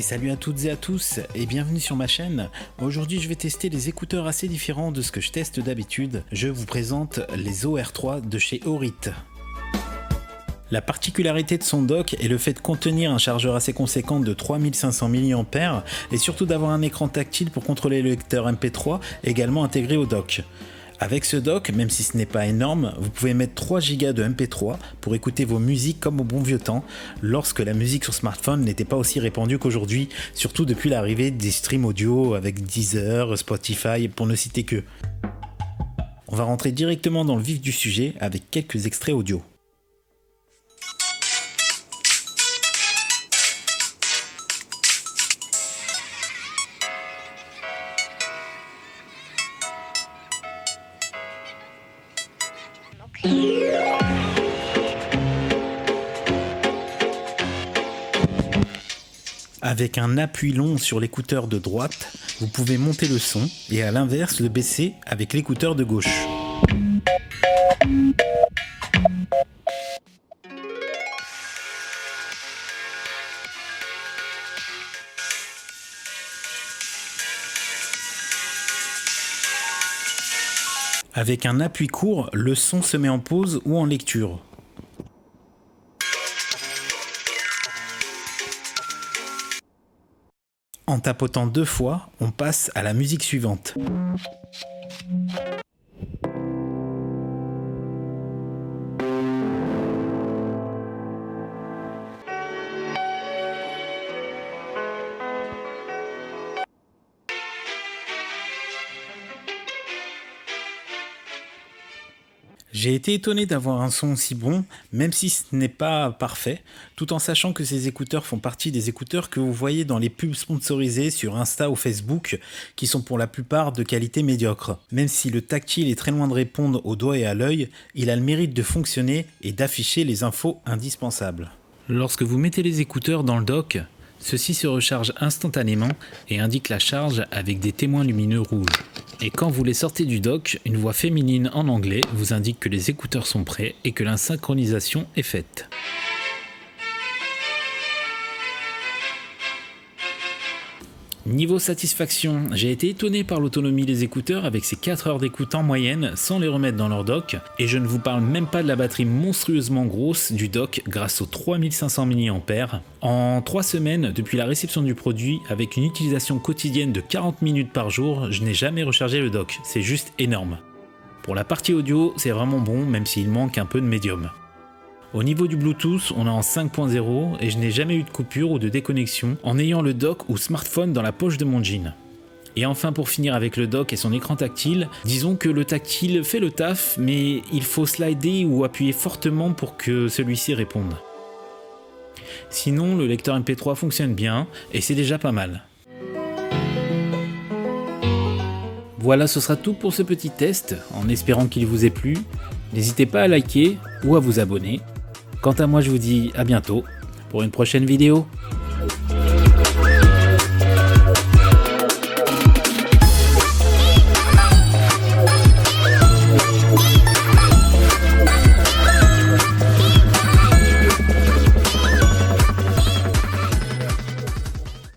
salut à toutes et à tous et bienvenue sur ma chaîne. Aujourd'hui je vais tester des écouteurs assez différents de ce que je teste d'habitude. Je vous présente les OR3 de chez Aurit. La particularité de son dock est le fait de contenir un chargeur assez conséquent de 3500 mAh et surtout d'avoir un écran tactile pour contrôler le lecteur MP3 également intégré au dock. Avec ce dock, même si ce n'est pas énorme, vous pouvez mettre 3 Go de MP3 pour écouter vos musiques comme au bon vieux temps, lorsque la musique sur smartphone n'était pas aussi répandue qu'aujourd'hui, surtout depuis l'arrivée des streams audio avec Deezer, Spotify, pour ne citer que. On va rentrer directement dans le vif du sujet avec quelques extraits audio. Avec un appui long sur l'écouteur de droite, vous pouvez monter le son et à l'inverse le baisser avec l'écouteur de gauche. Avec un appui court, le son se met en pause ou en lecture. En tapotant 2 fois, on passe à la musique suivante. J'ai été étonné d'avoir un son aussi bon, même si ce n'est pas parfait, tout en sachant que ces écouteurs font partie des écouteurs que vous voyez dans les pubs sponsorisées sur Insta ou Facebook, qui sont pour la plupart de qualité médiocre. Même si le tactile est très loin de répondre au doigt et à l'œil, il a le mérite de fonctionner et d'afficher les infos indispensables. Lorsque vous mettez les écouteurs dans le dock, ceux-ci se rechargent instantanément et indiquent la charge avec des témoins lumineux rouges. Et quand vous les sortez du dock, une voix féminine en anglais vous indique que les écouteurs sont prêts et que la synchronisation est faite. Niveau satisfaction, j'ai été étonné par l'autonomie des écouteurs avec ces 4 heures d'écoute en moyenne sans les remettre dans leur dock, et je ne vous parle même pas de la batterie monstrueusement grosse du dock grâce aux 3500 mAh. En 3 semaines depuis la réception du produit, avec une utilisation quotidienne de 40 minutes par jour, je n'ai jamais rechargé le dock, c'est juste énorme. Pour la partie audio, c'est vraiment bon même s'il manque un peu de médium. Au niveau du Bluetooth, on est en 5.0 et je n'ai jamais eu de coupure ou de déconnexion en ayant le dock ou smartphone dans la poche de mon jean. Et enfin pour finir avec le dock et son écran tactile, disons que le tactile fait le taf mais il faut slider ou appuyer fortement pour que celui-ci réponde. Sinon le lecteur MP3 fonctionne bien et c'est déjà pas mal. Voilà, ce sera tout pour ce petit test, en espérant qu'il vous ait plu. N'hésitez pas à liker ou à vous abonner. Quant à moi, je vous dis à bientôt pour une prochaine vidéo.